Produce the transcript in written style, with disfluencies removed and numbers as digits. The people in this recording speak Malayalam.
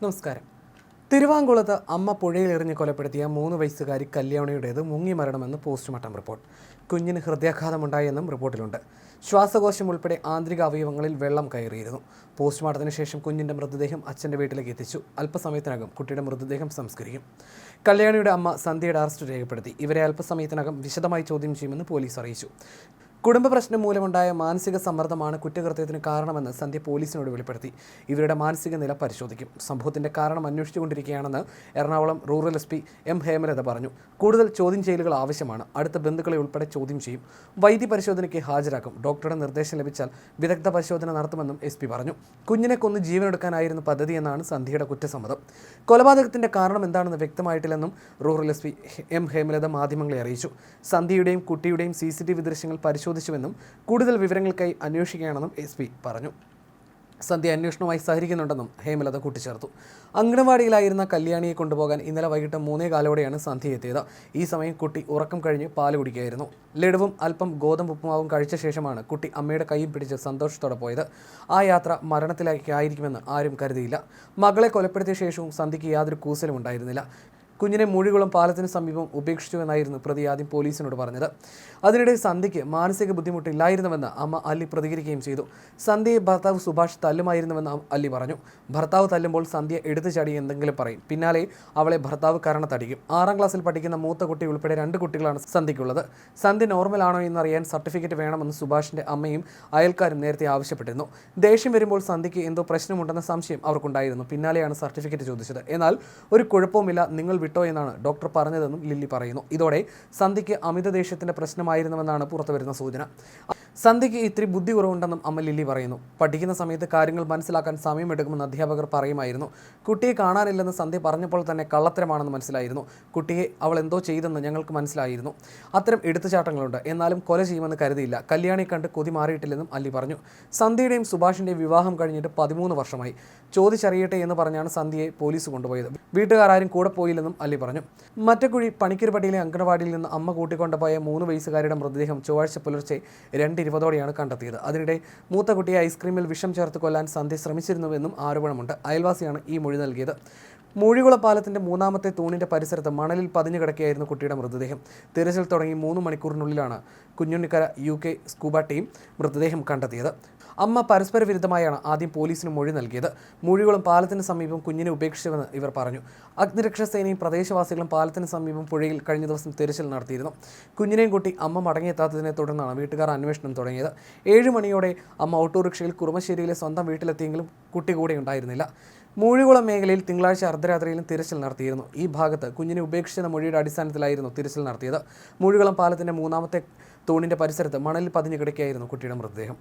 നമസ്കാരം. തിരുവാങ്കുളത്ത് അമ്മ പുഴയിലെറിഞ്ഞ് കൊലപ്പെടുത്തിയ 3 വയസ്സുകാരി കല്യാണിയുടേത് മുങ്ങി മരണമെന്ന് പോസ്റ്റ്മോർട്ടം റിപ്പോർട്ട്. കുഞ്ഞിന് ഹൃദയാഘാതമുണ്ടായെന്നും റിപ്പോർട്ടിലുണ്ട്. ശ്വാസകോശം ഉൾപ്പെടെ ആന്തരിക അവയവങ്ങളിൽ വെള്ളം കയറിയിരുന്നു. പോസ്റ്റ്മോർട്ടത്തിന് ശേഷം കുഞ്ഞിൻ്റെ മൃതദേഹം അച്ഛൻ്റെ വീട്ടിലേക്ക് എത്തിച്ചു. അല്പസമയത്തിനകം കുട്ടിയുടെ മൃതദേഹം സംസ്കരിക്കും. കല്യാണിയുടെ അമ്മ സന്ധ്യയുടെ അറസ്റ്റ് രേഖപ്പെടുത്തി. ഇവരെ അല്പസമയത്തിനകം വിശദമായി ചോദ്യം ചെയ്യുമെന്ന് പോലീസ് അറിയിച്ചു. കുടുംബ പ്രശ്നം മൂലമുണ്ടായ മാനസിക സമ്മർദ്ദമാണ് കുറ്റകൃത്യത്തിന് കാരണമെന്ന് സന്ധ്യ പോലീസിനോട് വെളിപ്പെടുത്തി. ഇവരുടെ മാനസിക നില പരിശോധിക്കും. സംഭവത്തിന്റെ കാരണം അന്വേഷിച്ചുകൊണ്ടിരിക്കുകയാണെന്ന് Ernakulam rural SP M Hemalatha പറഞ്ഞു. കൂടുതൽ ചോദ്യം ചെയ്യലുകൾ ആവശ്യമാണ്. അടുത്ത ബന്ധുക്കളെ ഉൾപ്പെടെ ചോദ്യം ചെയ്യും. വൈദ്യ പരിശോധനയ്ക്ക് ഹാജരാക്കും. ഡോക്ടറുടെ നിർദ്ദേശം ലഭിച്ചാൽ വിദഗ്ധ പരിശോധന നടത്തുമെന്നും SP പറഞ്ഞു. കുഞ്ഞിനെ കൊന്ന് ജീവനെടുക്കാനായിരുന്നു പദ്ധതിയെന്നാണ് സന്ധ്യയുടെ കുറ്റസമ്മതം. കൊലപാതകത്തിന്റെ കാരണം എന്താണെന്ന് വ്യക്തമായിട്ടില്ലെന്നും റൂറൽ SP M ഹേമലത മാധ്യമങ്ങളെ അറിയിച്ചു. സന്ധ്യയുടെയും കുട്ടിയുടെയും CCTV ദൃശ്യങ്ങൾ പരിശോധിച്ചുവെന്നും കൂടുതൽ വിവരങ്ങൾക്കായി അന്വേഷിക്കുകയാണെന്നും SP പറഞ്ഞു. സന്ധ്യ അന്വേഷണവുമായി സഹകരിക്കുന്നുണ്ടെന്നും ഹേമലത കൂട്ടിച്ചേർത്തു. അങ്കണവാടിയിലായിരുന്ന കല്യാണിയെ കൊണ്ടുപോകാൻ ഇന്നലെ വൈകിട്ട് 3:15 സന്ധ്യ എത്തിയത്. ഈ സമയം കുട്ടി ഉറക്കം കഴിഞ്ഞ് പാല് കുടിക്കുകയായിരുന്നു. ലഡുവും അല്പം ഗോതമ്പ് ഉപ്പുമാവും കഴിച്ച ശേഷമാണ് കുട്ടി അമ്മയുടെ കൈയും പിടിച്ച് സന്തോഷത്തോടെ പോയത്. ആ യാത്ര മരണത്തിലേക്കായിരിക്കുമെന്ന് ആരും കരുതിയില്ല. മകളെ കൊലപ്പെടുത്തിയ ശേഷവും സന്ധ്യയ്ക്ക് യാതൊരു കൂസലും ഉണ്ടായിരുന്നില്ല. കുഞ്ഞിനെ മൂഴികുളം പാലത്തിന് സമീപം ഉപേക്ഷിച്ചുവെന്നായിരുന്നു പ്രതി ആദ്യം പോലീസിനോട് പറഞ്ഞത്. അതിനിടെ സന്ധ്യയ്ക്ക് മാനസിക ബുദ്ധിമുട്ടില്ലായിരുന്നുവെന്ന് അമ്മ അല്ലി പ്രതികരിക്കുകയും ചെയ്തു. സന്ധ്യയെ ഭർത്താവ് സുഭാഷ് തല്ലുമായിരുന്നുവെന്ന് അല്ലി പറഞ്ഞു. ഭർത്താവ് തല്ലുമ്പോൾ സന്ധ്യ എടുത്തു ചാടി എന്തെങ്കിലും പറയും. പിന്നാലെ അവളെ ഭർത്താവ് കരണത്തടിക്കും. 6ാം ക്ലാസ്സിൽ പഠിക്കുന്ന മൂത്ത കുട്ടി ഉൾപ്പെടെ 2 കുട്ടികളാണ് സന്ധ്യയ്ക്കുള്ളത്. സന്ധ്യ നോർമലാണോ എന്നറിയാൻ സർട്ടിഫിക്കറ്റ് വേണമെന്ന് സുഭാഷിന്റെ അമ്മയും അയൽക്കാരും നേരത്തെ ആവശ്യപ്പെട്ടിരുന്നു. ദേഷ്യം വരുമ്പോൾ സന്ധ്യയ്ക്ക് എന്തോ പ്രശ്നമുണ്ടെന്ന സംശയം അവർക്കുണ്ടായിരുന്നു. പിന്നാലെയാണ് സർട്ടിഫിക്കറ്റ് ചോദിച്ചത്. എന്നാൽ ഒരു കുഴപ്പവുമില്ല, നിങ്ങൾ വിട്ടോ എന്നാണ് ഡോക്ടർ പറഞ്ഞതെന്നും ലില്ലി പറയുന്നു. ഇതോടെ സന്ധ്യയ്ക്ക് അമിത ദേഷ്യത്തിന്റെ പ്രശ്നമായിരുന്നുവെന്നാണ് പുറത്തുവരുന്ന സൂചന. സന്ധ്യയ്ക്ക് ഇത്തിരി ബുദ്ധി കുറവുണ്ടെന്നും അമ്മ ലില്ലി പറയുന്നു. പഠിക്കുന്ന സമയത്ത് കാര്യങ്ങൾ മനസ്സിലാക്കാൻ സമയമെടുക്കുമെന്ന് അധ്യാപകർ പറയുമായിരുന്നു. കുട്ടിയെ കാണാനില്ലെന്ന് സന്ധ്യ പറഞ്ഞപ്പോൾ തന്നെ കള്ളത്തരമാണെന്ന് മനസ്സിലായിരുന്നു. കുട്ടിയെ അവൾ എന്തോ ചെയ്തെന്ന് ഞങ്ങൾക്ക് മനസ്സിലായിരുന്നു. അത്തരം എടുത്തുചാട്ടങ്ങളുണ്ട്. എന്നാലും കൊല ചെയ്യുമെന്ന് കരുതിയില്ല. കല്യാണി കണ്ട് കൊതി മാറിയിട്ടില്ലെന്നും അല്ലി പറഞ്ഞു. സന്ധ്യയുടെയും സുഭാഷിന്റെയും വിവാഹം കഴിഞ്ഞിട്ട് 13 വർഷമായി. ചോദിച്ചറിയട്ടെ എന്ന് പറഞ്ഞാണ് സന്ധ്യയെ പോലീസ് കൊണ്ടുപോയത്. വീട്ടുകാരും കൂടെ പോയില്ലെന്നും അല്ലി പറഞ്ഞു. മറ്റക്കുഴി പണിക്കരുപടിയിലെ അങ്കണവാടിയിൽ നിന്ന് അമ്മ കൂട്ടിക്കൊണ്ടുപോയ 3 വയസ്സുകാരിയുടെ മൃതദേഹം ചൊവ്വാഴ്ച പുലർച്ചെ 2:20 കണ്ടെത്തിയത്. അതിനിടെ മൂത്ത കുട്ടിയെ ഐസ്ക്രീമിൽ വിഷം ചേർത്ത് കൊല്ലാൻ സന്ധ്യ ശ്രമിച്ചിരുന്നുവെന്നും ആരോപണമുണ്ട്. അയൽവാസിയാണ് ഈ മൊഴി നൽകിയത്. മൂഴികുളം പാലത്തിന്റെ 3ാമത്തെ തൂണിന്റെ പരിസരത്ത് മണലിൽ പതിഞ്ഞു കിടക്കുകയായിരുന്നു കുട്ടിയുടെ മൃതദേഹം. തിരച്ചിൽ തുടങ്ങി 3 മണിക്കൂറിനുള്ളിലാണ് കുഞ്ഞുണ്ണിക്കര UK സ്കൂബ ടീം മൃതദേഹം കണ്ടെത്തിയത്. അമ്മ പരസ്പര വിരുദ്ധമായാണ് ആദ്യം പോലീസിന് മൊഴി നൽകിയത്. മൂഴികുളം പാലത്തിന് സമീപം കുഞ്ഞിനെ ഉപേക്ഷിച്ചുവെന്ന് ഇവർ പറഞ്ഞു. അഗ്നിരക്ഷാസേനയും പ്രദേശവാസികളും പാലത്തിന് സമീപം പുഴയിൽ കഴിഞ്ഞ ദിവസം തിരച്ചിൽ നടത്തിയിരുന്നു. കുഞ്ഞിനെയും കൂട്ടി അമ്മ മടങ്ങിയെത്താത്തതിനെ തുടർന്നാണ് വീട്ടുകാർ അന്വേഷണം തുടങ്ങിയത്. 7 മണിയോടെ അമ്മ ഓട്ടോറിക്ഷയിൽ കുറുമശ്ശേരിയിലെ സ്വന്തം വീട്ടിലെത്തിയെങ്കിലും കുട്ടി കൂടെ ഉണ്ടായിരുന്നില്ല. മൂഴികുളം മേഖലയിൽ തിങ്കളാഴ്ച അർദ്ധരാത്രിയിലും തിരച്ചിൽ നടത്തിയിരുന്നു. ഈ ഭാഗത്ത് കുഞ്ഞിനെ ഉപേക്ഷിച്ചെന്ന മൊഴിയുടെ അടിസ്ഥാനത്തിലായിരുന്നു തിരച്ചിൽ നടത്തിയത്. മൂഴികുളം പാലത്തിന്റെ 3ാമത്തെ തൂണിന്റെ പരിസരത്ത് മണലിൽ പതിഞ്ഞു കിടക്കുകയായിരുന്നു കുട്ടിയുടെ മൃതദേഹം.